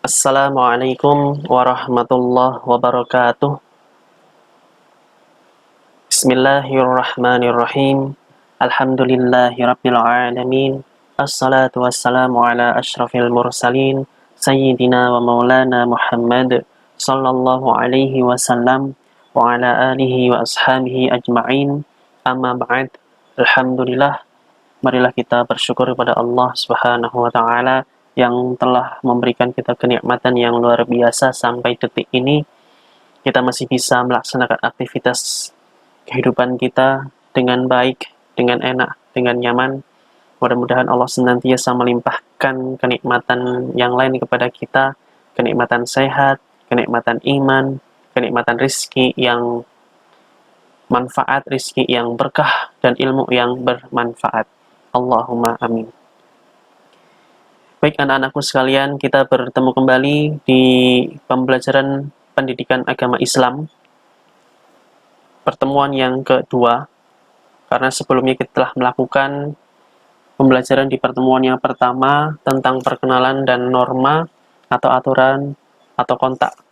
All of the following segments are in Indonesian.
Assalamualaikum warahmatullahi wabarakatuh. Bismillahirrahmanirrahim. Alhamdulillahirabbil alamin. Assalatu wassalamu ala asyrafil mursalin sayyidina wa maulana Muhammad sallallahu alaihi wasallam wa ala alihi wa ashabihi ajma'in. Amma ba'd. Alhamdulillah, marilah kita bersyukur kepada Allah Subhanahu wa taala yang telah memberikan kita kenikmatan yang luar biasa sampai detik ini. Kita masih bisa melaksanakan aktivitas kehidupan kita dengan baik, dengan enak, dengan nyaman. Mudah-mudahan Allah senantiasa melimpahkan kenikmatan yang lain kepada kita, kenikmatan sehat, kenikmatan iman, kenikmatan rizki yang manfaat, rizki yang berkah, dan ilmu yang bermanfaat. Allahumma amin. Baik anak-anakku sekalian, kita bertemu kembali di pembelajaran pendidikan agama Islam. Pertemuan yang kedua, karena sebelumnya kita telah melakukan pembelajaran di pertemuan yang pertama tentang perkenalan dan norma atau aturan atau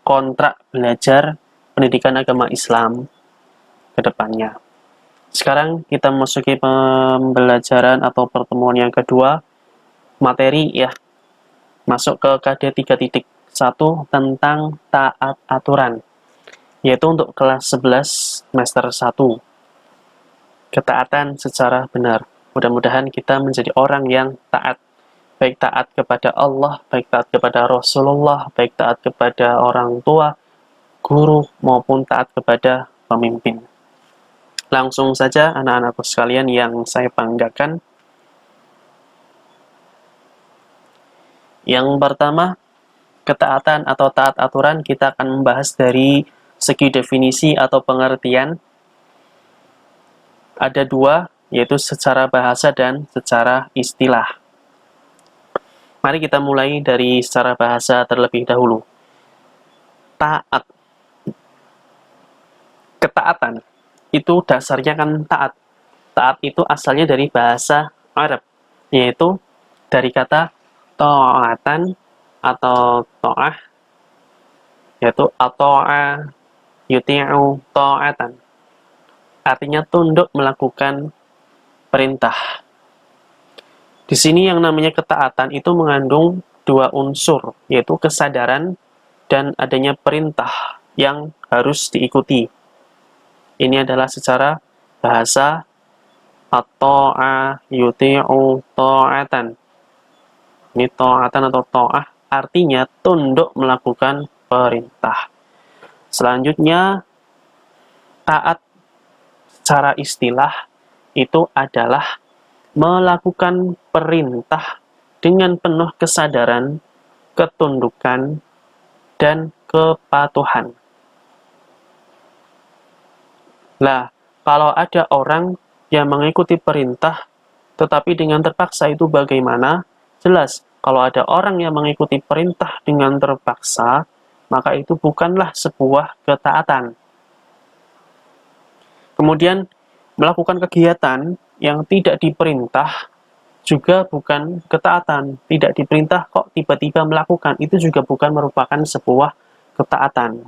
kontrak belajar pendidikan agama Islam ke depannya. Sekarang kita memasuki pembelajaran atau pertemuan yang kedua, materi ya, masuk ke KD 3.1 tentang taat aturan, yaitu untuk kelas 11 semester 1. Ketaatan secara benar. Mudah-mudahan kita menjadi orang yang taat, baik taat kepada Allah, baik taat kepada Rasulullah, baik taat kepada orang tua, guru, maupun taat kepada pemimpin. Langsung saja anak-anakku sekalian yang saya banggakan. Yang pertama, ketaatan atau taat aturan, kita akan membahas dari segi definisi atau pengertian. Ada dua, yaitu secara bahasa dan secara istilah. Mari kita mulai dari secara bahasa terlebih dahulu. Taat. Ketaatan. Itu dasarnya kan taat. Taat itu asalnya dari bahasa Arab, yaitu dari kata ta'atan atau ta'ah, yaitu ata'a yuti'u ta'atan. Artinya tunduk melakukan perintah. Di sini yang namanya ketaatan itu mengandung dua unsur, yaitu kesadaran dan adanya perintah yang harus diikuti. Ini adalah secara bahasa at-ta'a yuti'u ta'atan. Ini ta'atan atau ta'ah artinya tunduk melakukan perintah. Selanjutnya, taat secara istilah itu adalah melakukan perintah dengan penuh kesadaran, ketundukan, dan kepatuhan. Lah, kalau ada orang yang mengikuti perintah tetapi dengan terpaksa, itu bagaimana? Jelas, kalau ada orang yang mengikuti perintah dengan terpaksa, maka itu bukanlah sebuah ketaatan. Kemudian, melakukan kegiatan yang tidak diperintah juga bukan ketaatan. Tidak diperintah kok tiba-tiba melakukan, itu juga bukan merupakan sebuah ketaatan.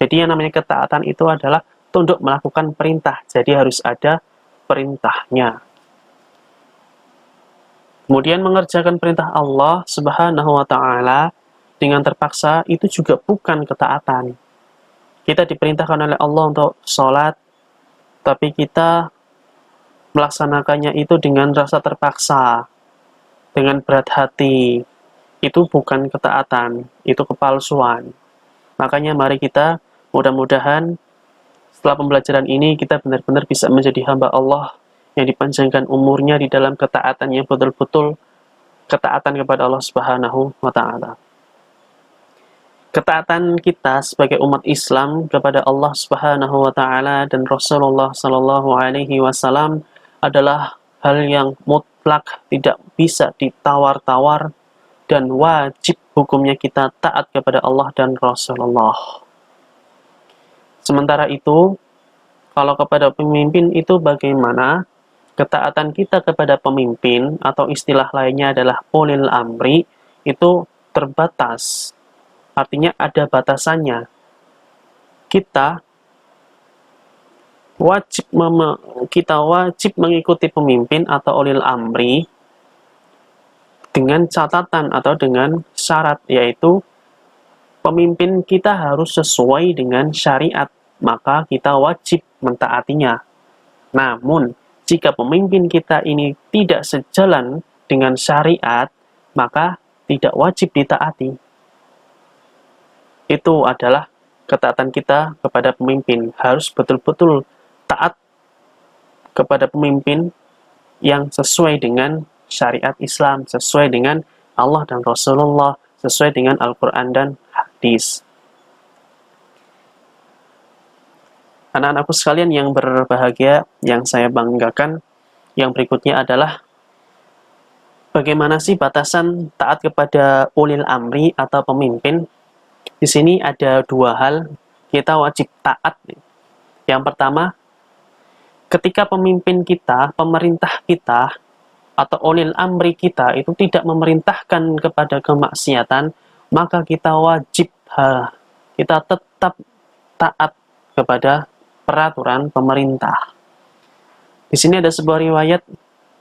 Jadi yang namanya ketaatan itu adalah tunduk melakukan perintah. Jadi harus ada perintahnya. Kemudian mengerjakan perintah Allah Subhanahu wa taala dengan terpaksa itu juga bukan ketaatan. Kita diperintahkan oleh Allah untuk sholat, tapi kita melaksanakannya itu dengan rasa terpaksa, dengan berat hati. Itu bukan ketaatan, itu kepalsuan. Makanya mari kita mudah-mudahan setelah pembelajaran ini kita benar-benar bisa menjadi hamba Allah yang dipanjangkan umurnya di dalam ketaatan yang betul-betul ketaatan kepada Allah Subhanahu wa taala. Ketaatan kita sebagai umat Islam kepada Allah Subhanahu wa taala dan Rasulullah sallallahu alaihi wasallam adalah hal yang mutlak, tidak bisa ditawar-tawar, dan wajib hukumnya kita taat kepada Allah dan Rasulullah. Sementara itu, kalau kepada pemimpin itu bagaimana? Ketaatan kita kepada pemimpin atau istilah lainnya adalah ulil amri, itu terbatas, artinya ada batasannya. Kita wajib mengikuti pemimpin atau ulil amri dengan catatan atau dengan syarat, yaitu pemimpin kita harus sesuai dengan syariat, maka kita wajib mentaatinya. Namun, jika pemimpin kita ini tidak sejalan dengan syariat, maka tidak wajib ditaati. Itu adalah ketaatan kita kepada pemimpin. Harus betul-betul taat kepada pemimpin yang sesuai dengan syariat Islam, sesuai dengan Allah dan Rasulullah, sesuai dengan Al-Quran dan hadis. Anak-anakku sekalian yang berbahagia, yang saya banggakan, yang berikutnya adalah bagaimana sih batasan taat kepada ulil amri atau pemimpin? Di sini ada dua hal kita wajib taat. Yang pertama, ketika pemimpin kita, pemerintah kita, atau ulil amri kita itu tidak memerintahkan kepada kemaksiatan, maka kita wajib, kita tetap taat kepada peraturan pemerintah. Di sini ada sebuah riwayat,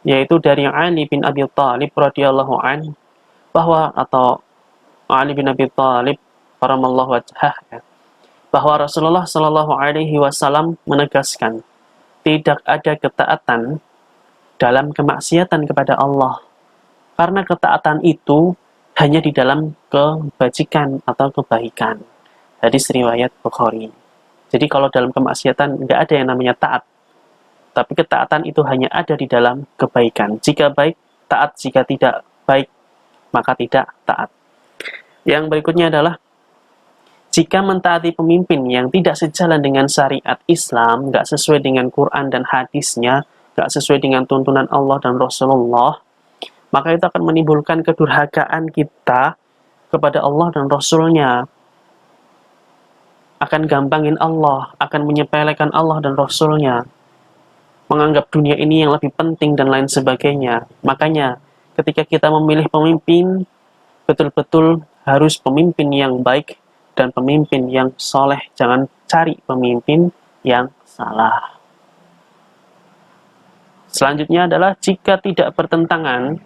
yaitu dari Ali bin Abi Thalib radhiyallahu an, atau Ali bin Abi Thalib karamallahu wajhah, bahwa Rasulullah Shallallahu Alaihi Wasallam menegaskan, tidak ada ketaatan dalam kemaksiatan kepada Allah, karena ketaatan itu hanya di dalam kebajikan atau kebaikan. Hadis riwayat Bukhari. Jadi kalau dalam kemaksiatan nggak ada yang namanya taat, tapi ketaatan itu hanya ada di dalam kebaikan. Jika baik, taat. Jika tidak baik, maka tidak taat. Yang berikutnya adalah, jika mentaati pemimpin yang tidak sejalan dengan syariat Islam, nggak sesuai dengan Quran dan hadisnya, nggak sesuai dengan tuntunan Allah dan Rasulullah, maka itu akan menimbulkan kedurhakaan kita kepada Allah dan Rasulnya. Akan gampangin Allah, akan menyepelekan Allah dan Rasulnya, menganggap dunia ini yang lebih penting dan lain sebagainya. Makanya ketika kita memilih pemimpin, betul-betul harus pemimpin yang baik dan pemimpin yang soleh. Jangan cari pemimpin yang salah. Selanjutnya adalah, jika tidak bertentangan,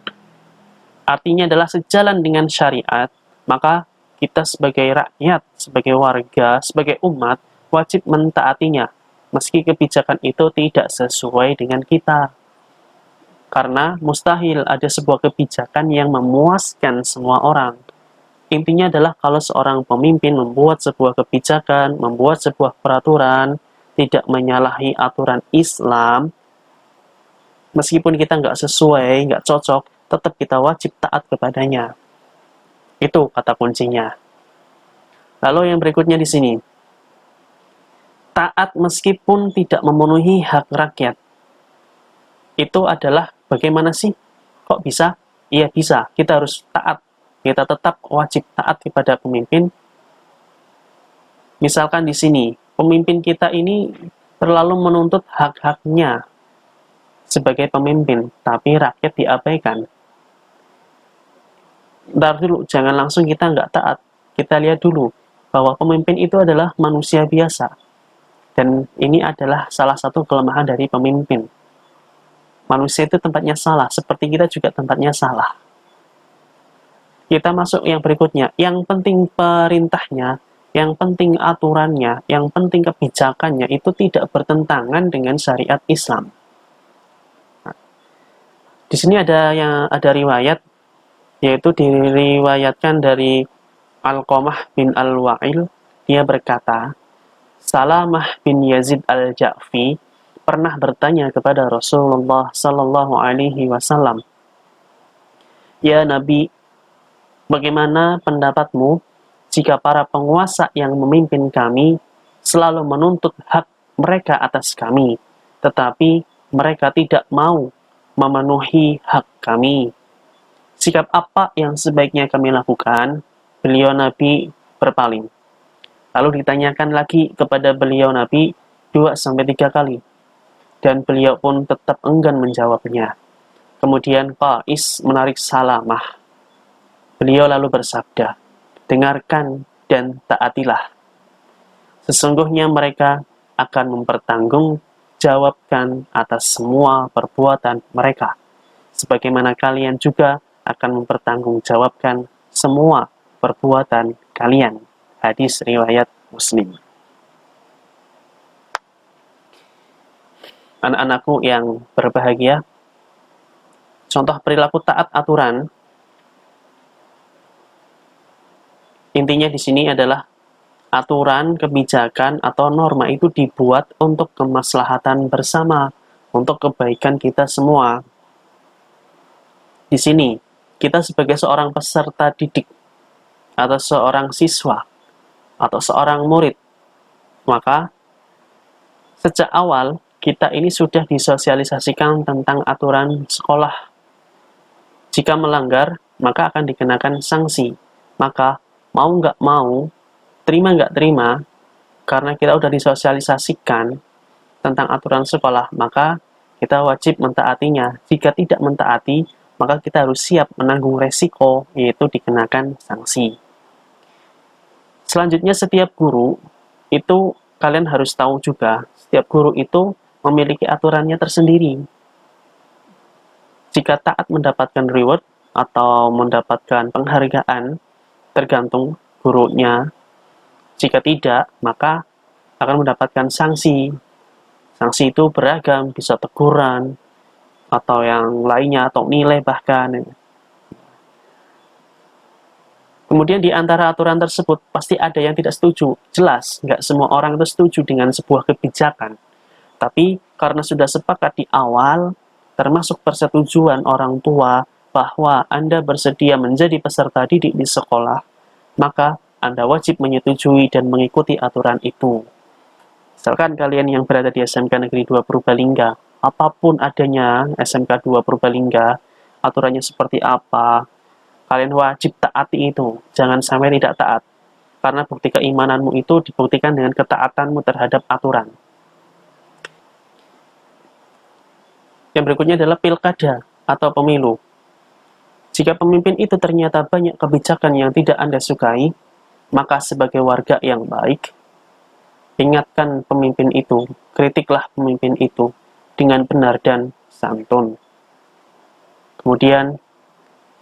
artinya adalah sejalan dengan syariat, maka kita sebagai rakyat, sebagai warga, sebagai umat, wajib mentaatinya, meski kebijakan itu tidak sesuai dengan kita. Karena mustahil ada sebuah kebijakan yang memuaskan semua orang. Intinya adalah kalau seorang pemimpin membuat sebuah kebijakan, membuat sebuah peraturan, tidak menyalahi aturan Islam, meskipun kita nggak sesuai, nggak cocok, tetap kita wajib taat kepadanya. Itu kata kuncinya. Lalu yang berikutnya di sini, taat meskipun tidak memenuhi hak rakyat. Itu adalah bagaimana sih? Kok bisa? Iya bisa, kita harus taat. Kita tetap wajib taat kepada pemimpin. Misalkan di sini, pemimpin kita ini terlalu menuntut hak-haknya sebagai pemimpin, tapi rakyat diabaikan. Ntar dulu, jangan langsung kita nggak taat. Kita lihat dulu bahwa pemimpin itu adalah manusia biasa. Dan ini adalah salah satu kelemahan dari pemimpin. Manusia itu tempatnya salah, seperti kita juga tempatnya salah. Kita masuk yang berikutnya. Yang penting perintahnya, yang penting aturannya, yang penting kebijakannya itu tidak bertentangan dengan syariat Islam. Nah, di sini ada riwayat, yaitu diriwayatkan dari Alqamah bin Al-Wa'il. Dia berkata, Salamah bin Yazid Al-Ja'fi pernah bertanya kepada Rasulullah Sallallahu Alaihi Wasallam, "Ya Nabi, bagaimana pendapatmu jika para penguasa yang memimpin kami selalu menuntut hak mereka atas kami, tetapi mereka tidak mau memenuhi hak kami? Sikap apa yang sebaiknya kami lakukan?" Beliau Nabi berpaling. Lalu ditanyakan lagi kepada beliau Nabi 2-3 kali. Dan beliau pun tetap enggan menjawabnya. Kemudian Qais menarik Salamah. Beliau lalu bersabda, dengarkan dan taatilah. Sesungguhnya mereka akan mempertanggungjawabkan atas semua perbuatan mereka, sebagaimana kalian juga akan mempertanggungjawabkan semua perbuatan kalian. Hadis riwayat Muslim. Anak-anakku yang berbahagia, contoh perilaku taat aturan, intinya di sini adalah aturan, kebijakan, atau norma itu dibuat untuk kemaslahatan bersama, untuk kebaikan kita semua. Di sini, kita sebagai seorang peserta didik, atau seorang siswa, atau seorang murid, maka sejak awal kita ini sudah disosialisasikan tentang aturan sekolah. Jika melanggar, maka akan dikenakan sanksi. Maka mau nggak mau, terima nggak terima, karena kita udah disosialisasikan tentang aturan sekolah, maka kita wajib mentaatinya. Jika tidak mentaati, maka kita harus siap menanggung resiko, yaitu dikenakan sanksi. Selanjutnya, setiap guru itu kalian harus tahu juga, setiap guru itu memiliki aturannya tersendiri. Jika taat mendapatkan reward atau mendapatkan penghargaan, tergantung gurunya. Jika tidak, maka akan mendapatkan sanksi. Sanksi itu beragam, bisa teguran, atau yang lainnya, atau nilai bahkan. Kemudian di antara aturan tersebut, pasti ada yang tidak setuju. Jelas, nggak semua orang itu setuju dengan sebuah kebijakan. Tapi, karena sudah sepakat di awal, termasuk persetujuan orang tua, bahwa Anda bersedia menjadi peserta didik di sekolah, maka Anda wajib menyetujui dan mengikuti aturan itu. Misalkan kalian yang berada di SMK Negeri 2 Purbalingga, apapun adanya SMK 2 Purbalingga, aturannya seperti apa, kalian wajib taati itu. Jangan sampai tidak taat. Karena bukti keimananmu itu dibuktikan dengan ketaatanmu terhadap aturan. Yang berikutnya adalah pilkada atau pemilu. Jika pemimpin itu ternyata banyak kebijakan yang tidak Anda sukai, maka sebagai warga yang baik, ingatkan pemimpin itu, kritiklah pemimpin itu dengan benar dan santun. Kemudian,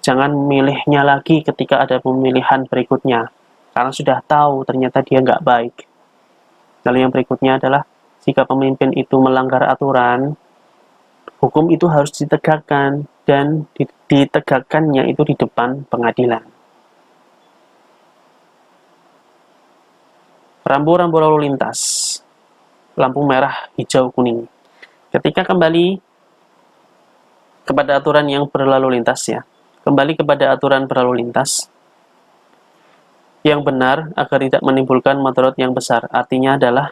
jangan memilihnya lagi ketika ada pemilihan berikutnya, karena sudah tahu ternyata dia nggak baik. Lalu yang berikutnya adalah, jika pemimpin itu melanggar aturan, hukum itu harus ditegakkan, dan ditegakkannya itu di depan pengadilan. Rambu-rambu lalu lintas, lampu merah, hijau, kuning. Ketika kembali kepada aturan yang berlalu lintas ya, kembali kepada aturan berlalu lintas yang benar agar tidak menimbulkan mudarat yang besar. Artinya adalah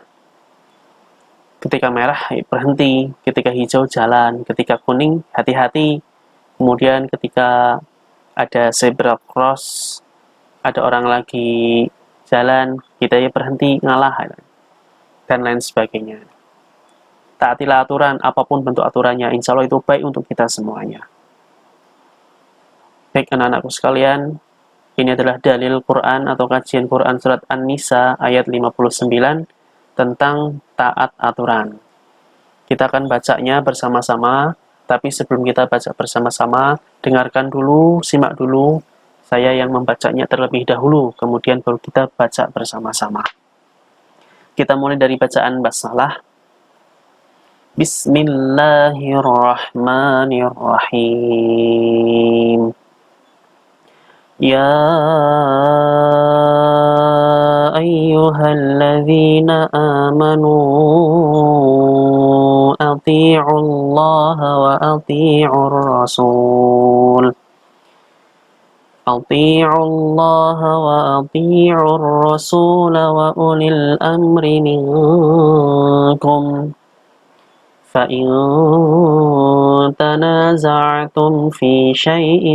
ketika merah berhenti, ketika hijau jalan, ketika kuning hati-hati. Kemudian ketika ada zebra cross, ada orang lagi jalan, kita ya berhenti ngalah, dan lain sebagainya. Taatilah aturan, apapun bentuk aturannya, insya Allah itu baik untuk kita semuanya. Baik anak-anakku sekalian, ini adalah dalil Quran atau kajian Quran surat An-Nisa ayat 59 tentang taat aturan. Kita akan bacanya bersama-sama, tapi sebelum kita baca bersama-sama, dengarkan dulu, simak dulu, saya yang membacanya terlebih dahulu, kemudian baru kita baca bersama-sama. Kita mulai dari bacaan basmalah. Bismillahirrahmanirrahim. Ya ayyuhalladzina amanu ati'ullaha wa ati'ur rasul. Ati'ullaha wa ati'ur rasul wa ulil amri minkum. فَإِن تَنَازَعْتُمْ فِي شَيْءٍ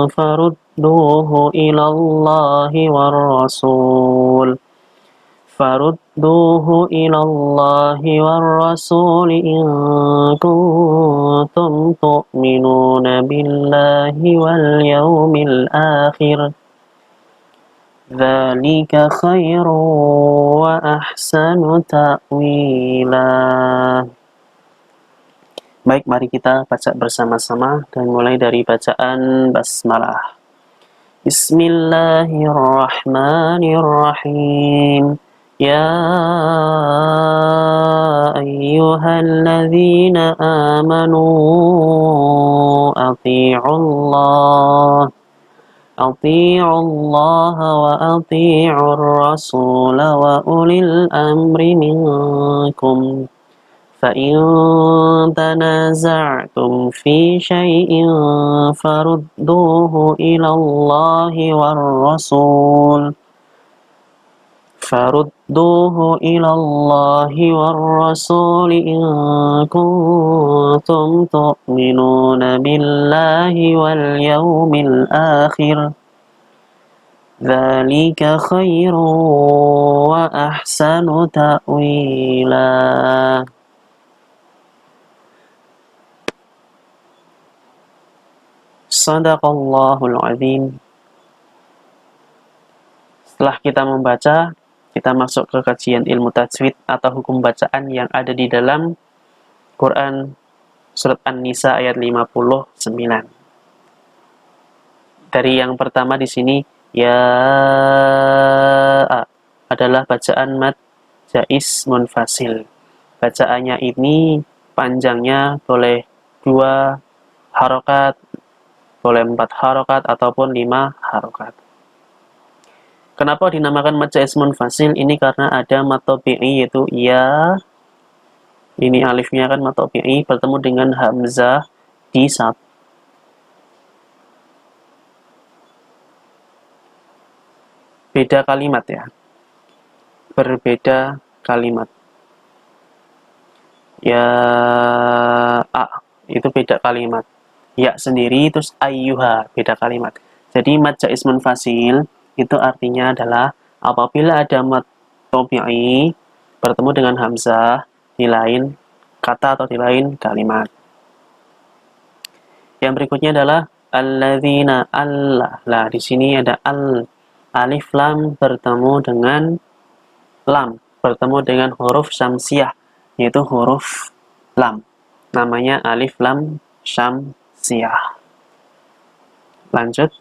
فَرُدُّوهُ إِلَى اللَّهِ وَالرَّسُولِ farudduhu ilallahi war-rasul in kuntum tu'minuna billahi wal yawmil akhir. Dzalika khairu wa ahsanu ta'wila. Baik, mari kita baca bersama-sama dan mulai dari bacaan basmalah. Bismillahirrahmanirrahim. Ya ayyuhalladzina amanu ati'ullah أطيعوا الله وأطيعوا الرسول وأولي الأمر منكم فإن تنازعتم في شيء فردوه إلى الله والرسول إن كنتم تؤمنون بالله واليوم الآخر ذلك خير وأحسن تأويلا. Sadaqallahul azim. Setelah kita membaca, kita masuk ke kajian ilmu tajwid atau hukum bacaan yang ada di dalam Quran surat An-Nisa ayat 59. Dari yang pertama di sini ya adalah bacaan mad jaiz munfasil. Bacaannya ini panjangnya boleh 2 harokat, boleh 4 harokat ataupun 5 harokat. Kenapa dinamakan mad jaiz munfasil? Ini karena ada mad tabi'i yaitu ya. Ini alifnya kan mad tabi'i bertemu dengan hamzah di satu. Beda kalimat ya. Berbeda kalimat. Ya itu beda kalimat. Ya sendiri terus ayyuha beda kalimat. Jadi mad jaiz munfasil itu artinya adalah apabila ada mad tabi'i bertemu dengan hamzah di lain kata atau di lain kalimat. Yang berikutnya adalah alladzina Allah. Lah di sini ada alif lam bertemu dengan lam, bertemu dengan huruf syamsiah yaitu huruf lam. Namanya alif lam syamsiah. Lanjut.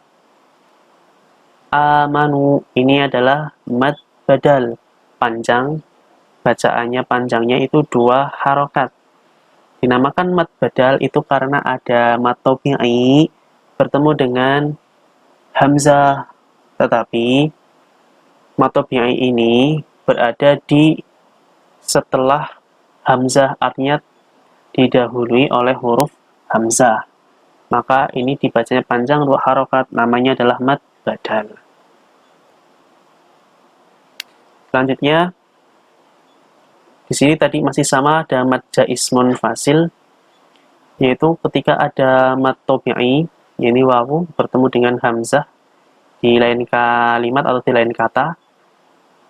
Amanu ini adalah mad badal panjang, bacaannya panjangnya itu 2 harokat. Dinamakan mad badal itu karena ada mad tabi'i bertemu dengan hamzah, tetapi mad tabi'i ini berada di setelah hamzah, artinya didahului oleh huruf hamzah. Maka ini dibacanya panjang 2 harokat, namanya adalah mad badal. Selanjutnya, di sini tadi masih sama ada mad jaiz munfasil, yaitu ketika ada mad tabi'i, ini wawu bertemu dengan hamzah di lain kalimat atau di lain kata,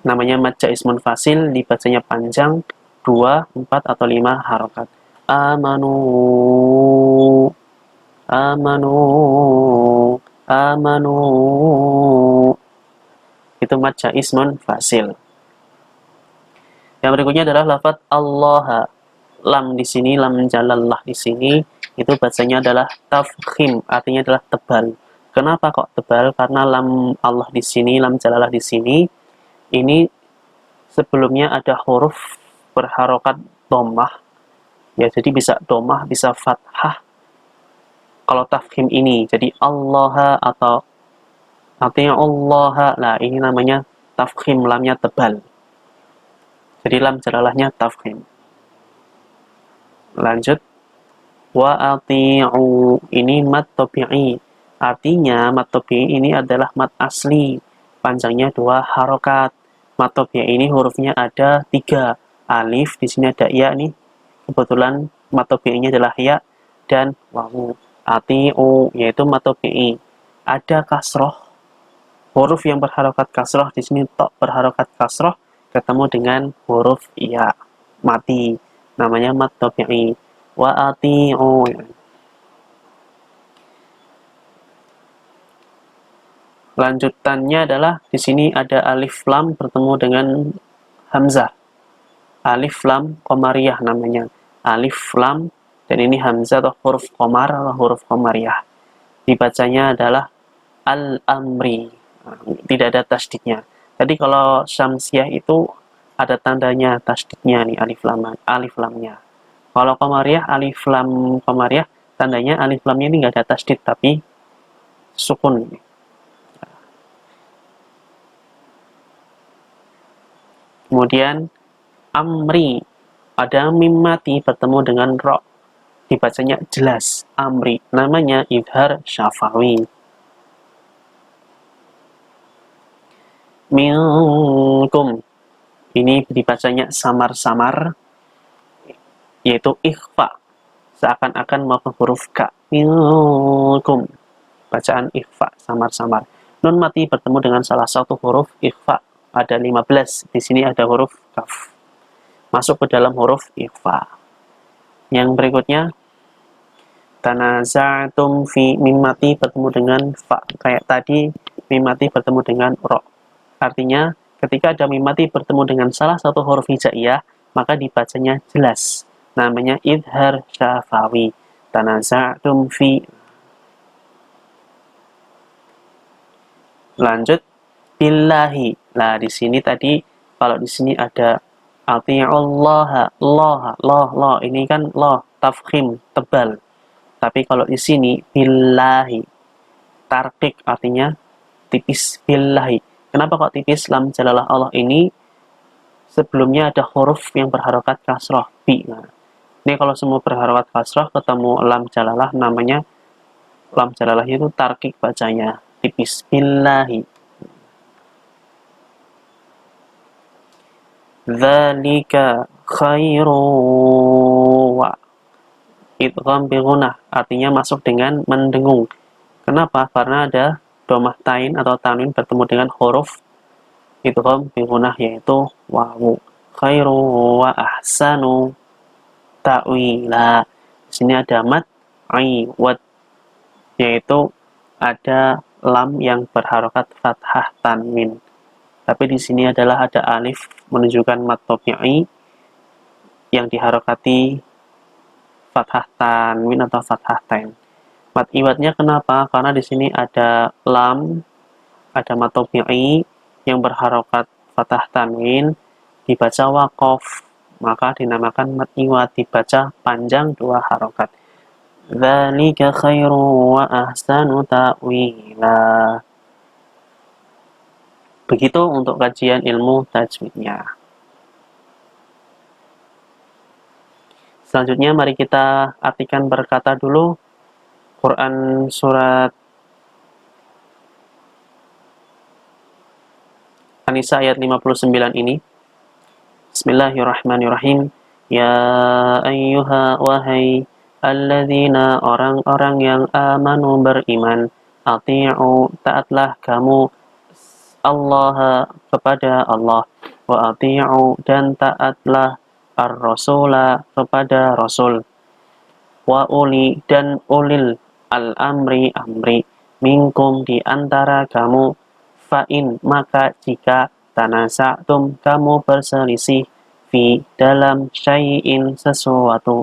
namanya mad jaiz munfasil, dibacanya panjang 2, 4 atau 5 harokat. Amanu, amanu, amanu. Itu mad jaiz munfasil. Yang berikutnya adalah lafaz Allah. Lam di sini, lam jalallah di sini, itu bacanya adalah tafkhim, artinya adalah tebal. Kenapa kok tebal? Karena lam Allah di sini, lam jalallah di sini, ini sebelumnya ada huruf berharokat dhammah. Ya, jadi bisa dhammah, bisa fathah. Kalau tafkhim ini, jadi Allah atau artinya Allah, nah ini namanya tafkhim, lamnya tebal. Jadi lam jalalahnya tafkhim. Lanjut. Wa ati'u ini mad tabi'i. Artinya mad tabi'i ini adalah mad asli. Panjangnya 2 harokat. Mad tabi'i ini hurufnya ada 3. Alif, di sini ada ya nih. Kebetulan mad tabi'inya adalah ya dan wawu. Ati'u yaitu mad tabi'i. Ada kasroh. Huruf yang berharokat kasroh di sini tok berharokat kasroh. ketemu dengan huruf ya mati, namanya mad tabi'i. Wa ati'u. Lanjutannya adalah di sini ada alif lam bertemu dengan hamzah. Alif lam qamariyah namanya. Alif lam dan ini hamzah atau huruf qamar atau huruf qamariyah. Dibacanya adalah al-amri. Tidak ada tasdidnya. Tadi kalau syamsiah itu ada tandanya tasdidnya nih alif lamnya. Kalau qamariyah alif lam qamariyah tandanya alif lamnya ini nggak ada tasdid tapi sukun. Kemudian amri, ada mim mati bertemu dengan ro, dibacanya jelas amri, namanya idhar syafawi. Minkum, ini dibacanya samar-samar, yaitu ikhfa, seakan-akan mau ke huruf ka. Minkum, bacaan ikhfa, samar-samar. Nun mati bertemu dengan salah satu huruf ikhfa, ada 15, di sini ada huruf kaf, masuk ke dalam huruf ikhfa. Yang berikutnya, tanaza'tum fi mim mati bertemu dengan fa, kayak tadi mim mati bertemu dengan ro. Artinya, ketika ada mim mati bertemu dengan salah satu huruf hijaiyah, maka dibacanya jelas, namanya idhar syafawi. Tanaza'tum fi. Lanjut, billahi. Nah, di sini tadi kalau di sini ada ati'ullaha, Allah, ini kan Allah tafkhim, tebal. Tapi kalau di sini billahi, tarqiq artinya tipis, billahi. Kenapa kok tipis? Lam jalalah Allah ini sebelumnya ada huruf yang berharokat kasroh, bi. Nah, ini kalau semua berharokat kasroh ketemu lam jalalah, namanya lam jalalah itu tarqiq bacanya, tipis, billahi. Dzalika khairu wa idgham bi gunah, artinya masuk dengan mendengung. Kenapa? Karena ada domah tain atau tanwin bertemu dengan huruf idgham bi gunah, yaitu wawu. Khairu wa ahsanu ta'wila. Di sini ada mad iwad, yaitu ada lam yang berharokat fathah tanwin. Tapi di sini adalah ada alif menunjukkan mad tabi'i yang diharokati fathah tanwin atau fathah tain. Mad iwadnya kenapa? Karena di sini ada lam, ada mad tabi'i yang berharokat fathah tanwin, dibaca waqaf, maka dinamakan mad iwad, dibaca panjang dua harokat. Dzalika khairu wa ahsanu ta'wila. Begitu untuk kajian ilmu tajwidnya. Selanjutnya mari kita artikan berkata dulu Quran surat An-Nisa ayat 59 ini. Bismillahirrahmanirrahim. Ya ayyuha wahai alladzina, orang-orang yang amanu beriman, ati'u taatlah kamu Allah kepada Allah, wa ati'u dan taatlah ar-rasula kepada Rasul, wa uli dan ulil al-amri minkum di antara kamu, fa'in maka jika tanasa'tum kamu berselisih fi dalam syai'in sesuatu,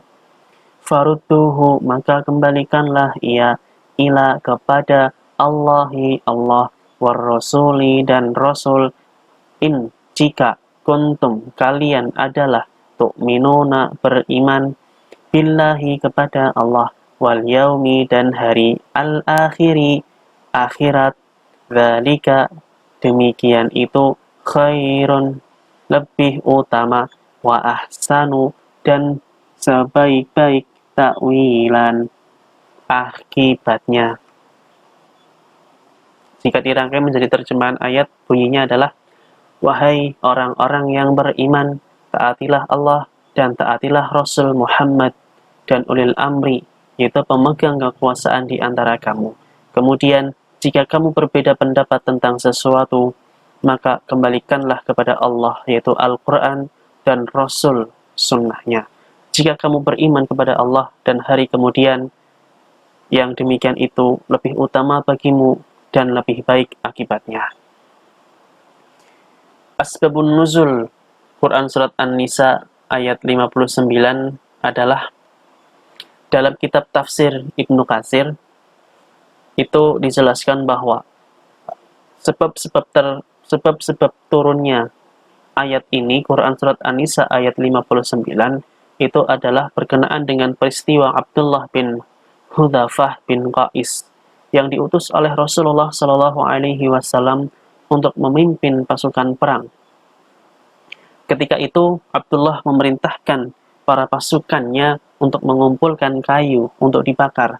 farudduhu maka kembalikanlah ia ila kepada Allahi Allah, warrasuli dan Rasul, in jika kuntum kalian adalah tu'minuna beriman, billahi kepada Allah, wal yaumi dan hari al-akhiri akhirat, dzalika demikian itu khairun lebih utama, wa ahsanu dan sebaik-baik ta'wilan akibatnya. Jika dirangkai menjadi terjemahan ayat, bunyinya adalah, wahai orang-orang yang beriman, taatilah Allah dan taatilah Rasul Muhammad dan ulil amri, yaitu pemegang kekuasaan di antara kamu. Kemudian, jika kamu berbeda pendapat tentang sesuatu, maka kembalikanlah kepada Allah, yaitu Al-Quran dan Rasul sunnahnya. Jika kamu beriman kepada Allah dan hari kemudian, yang demikian itu lebih utama bagimu dan lebih baik akibatnya. Asbabun nuzul Quran Surat An-Nisa ayat 59 adalah dalam kitab tafsir Ibnu Katsir itu dijelaskan bahwa sebab-sebab turunnya ayat ini, Quran Surat An-Nisa ayat 59, itu adalah berkenaan dengan peristiwa Abdullah bin Hudzafah bin Qais yang diutus oleh Rasulullah Shallallahu Alaihi Wasallam untuk memimpin pasukan perang. Ketika itu, Abdullah memerintahkan para pasukannya untuk mengumpulkan kayu untuk dibakar.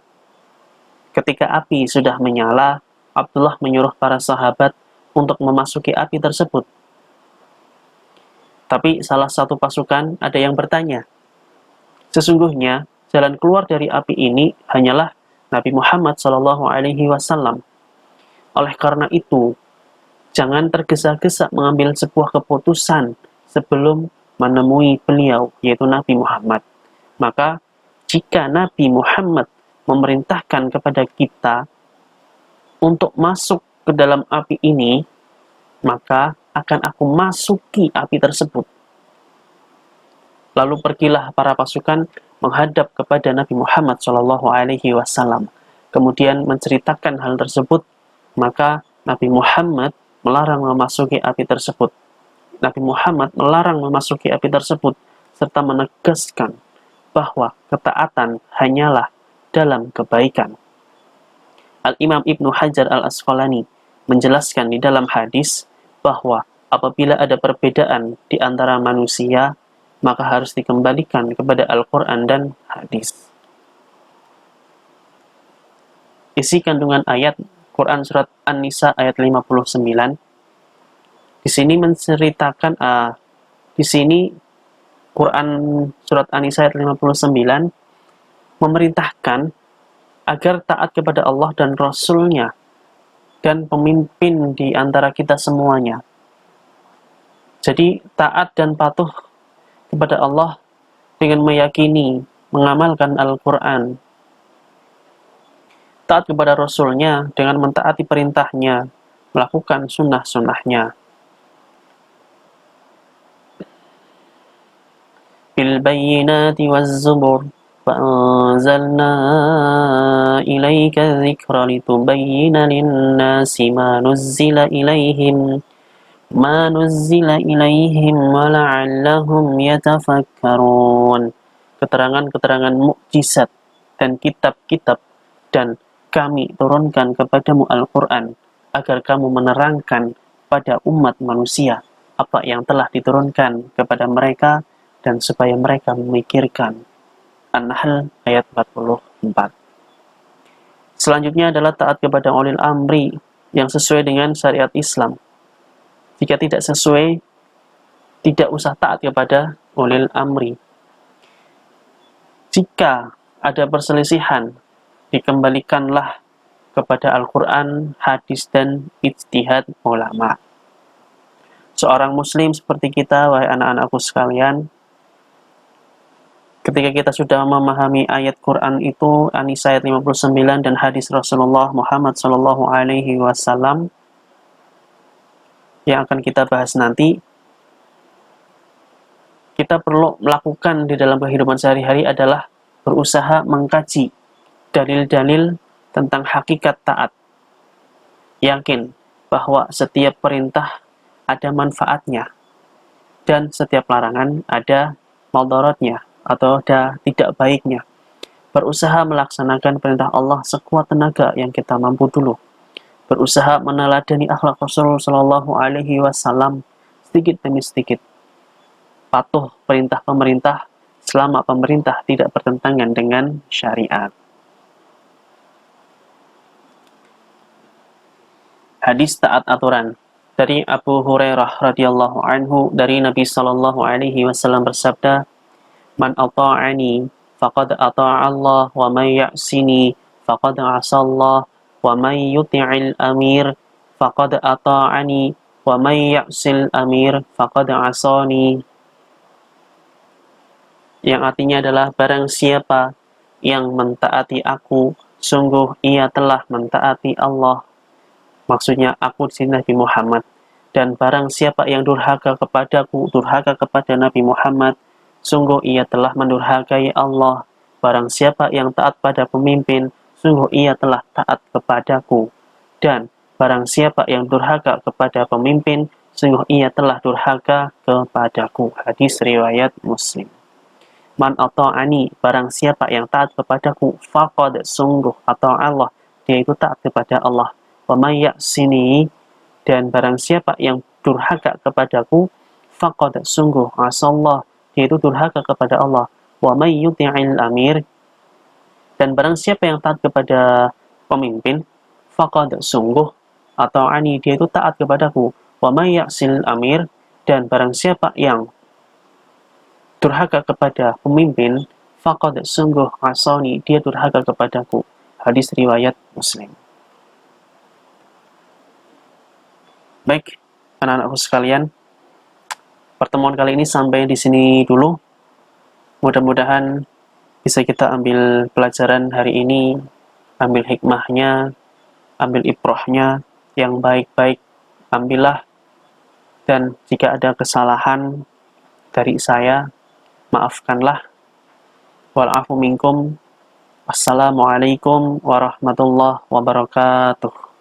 Ketika api sudah menyala, Abdullah menyuruh para sahabat untuk memasuki api tersebut. Tapi salah satu pasukan ada yang bertanya, sesungguhnya jalan keluar dari api ini hanyalah Nabi Muhammad SAW. Oleh karena itu, jangan tergesa-gesa mengambil sebuah keputusan sebelum menemui beliau, yaitu Nabi Muhammad. Maka, jika Nabi Muhammad memerintahkan kepada kita untuk masuk ke dalam api ini, maka akan aku masuki api tersebut. Lalu pergilah para pasukan menghadap kepada Nabi Muhammad SAW. Kemudian menceritakan hal tersebut, maka Nabi Muhammad melarang memasuki api tersebut. Nabi Muhammad melarang memasuki api tersebut, serta menegaskan bahwa ketaatan hanyalah dalam kebaikan. Al-Imam Ibnu Hajar Al-Asqalani menjelaskan di dalam hadis bahwa apabila ada perbedaan di antara manusia, maka harus dikembalikan kepada Al-Quran dan hadis. Isi kandungan ayat Quran Surat An-Nisa ayat 59 di sini menceritakan di sini Quran Surat An-Nisa ayat 59 memerintahkan agar taat kepada Allah dan Rasul-Nya dan pemimpin di antara kita semuanya. Jadi taat dan patuh kepada Allah dengan meyakini, mengamalkan Al-Quran. Taat kepada Rasul-Nya dengan mentaati perintahnya, melakukan sunnah-sunnahnya. بالبينات والزبر فأنزلنا إليك الذكر لتبين للناس ما نزل إليهم ولعلهم يتفكرون. Keterangan-keterangan mukjizat dan kitab-kitab dan kami turunkan kepadamu Al-Quran agar kamu menerangkan pada umat manusia apa yang telah diturunkan kepada mereka dan supaya mereka memikirkan. An-Nahl ayat 44. Selanjutnya adalah taat kepada ulil amri yang sesuai dengan syariat Islam. Jika tidak sesuai, tidak usah taat kepada ulil amri. Jika ada perselisihan, dikembalikanlah kepada Al-Quran, hadis, dan ijtihad ulama. Seorang muslim seperti kita, wahai anak-anakku sekalian, ketika kita sudah memahami ayat Quran itu, An-Nisa ayat 59 dan hadis Rasulullah Muhammad SAW yang akan kita bahas nanti, kita perlu melakukan di dalam kehidupan sehari-hari adalah berusaha mengkaji dalil-dalil tentang hakikat taat. Yakin bahwa setiap perintah ada manfaatnya dan setiap larangan ada madaratnya atau ada tidak baiknya. Berusaha melaksanakan perintah Allah sekuat tenaga yang kita mampu dulu. Berusaha meneladani akhlak Rasul Shallallahu Alaihi Wasallam sedikit demi sedikit. Patuh perintah pemerintah selama pemerintah tidak bertentangan dengan syariat. Hadis taat aturan dari Abu Hurairah radhiyallahu anhu dari Nabi Shallallahu Alaihi Wasallam bersabda, "Man ata'ani faqad ata'a Allah wa man ya'sini faqad 'asa Allah wa man yuti'il amir faqad ata'ani wa may ya'sil amir faqad asani, yang artinya adalah barang siapa yang mentaati aku, sungguh ia telah mentaati Allah. Maksudnya aku di sini Nabi Muhammad. Dan barang siapa yang durhaka kepadaku, durhaka kepada Nabi Muhammad, sungguh ia telah mendurhakai Allah. Barang siapa yang taat pada pemimpin, sungguh ia telah taat kepadaku. Dan barang siapa yang durhaka kepada pemimpin, sungguh ia telah durhaka kepadaku. Hadis riwayat Muslim. Man ata'ani, barang siapa yang taat kepadaku, faqad, sungguh, atau Allah, dia itu taat kepada Allah. Wa may ya'sini, dan barang siapa yang durhaka kepadaku, faqad, sungguh, asallah, dia itu durhaka kepada Allah. Wa may yuti'il amir, dan barang siapa yang taat kepada pemimpin, faqad, sungguh, atau ani, dia itu taat kepadaku. Wa may ya'sil amir, dan barang siapa yang durhaka kepada pemimpin, faqad, sungguh, asani, dia durhaka kepadaku. Hadis riwayat Muslim. Baik, anak-anakku sekalian, pertemuan kali ini sampai di sini dulu. Mudah-mudahan bisa kita ambil pelajaran hari ini, ambil hikmahnya, ambil ibrahnya yang baik-baik, ambillah. Dan jika ada kesalahan dari saya, maafkanlah. Wal afu minkum. Wassalamualaikum warahmatullahi wabarakatuh.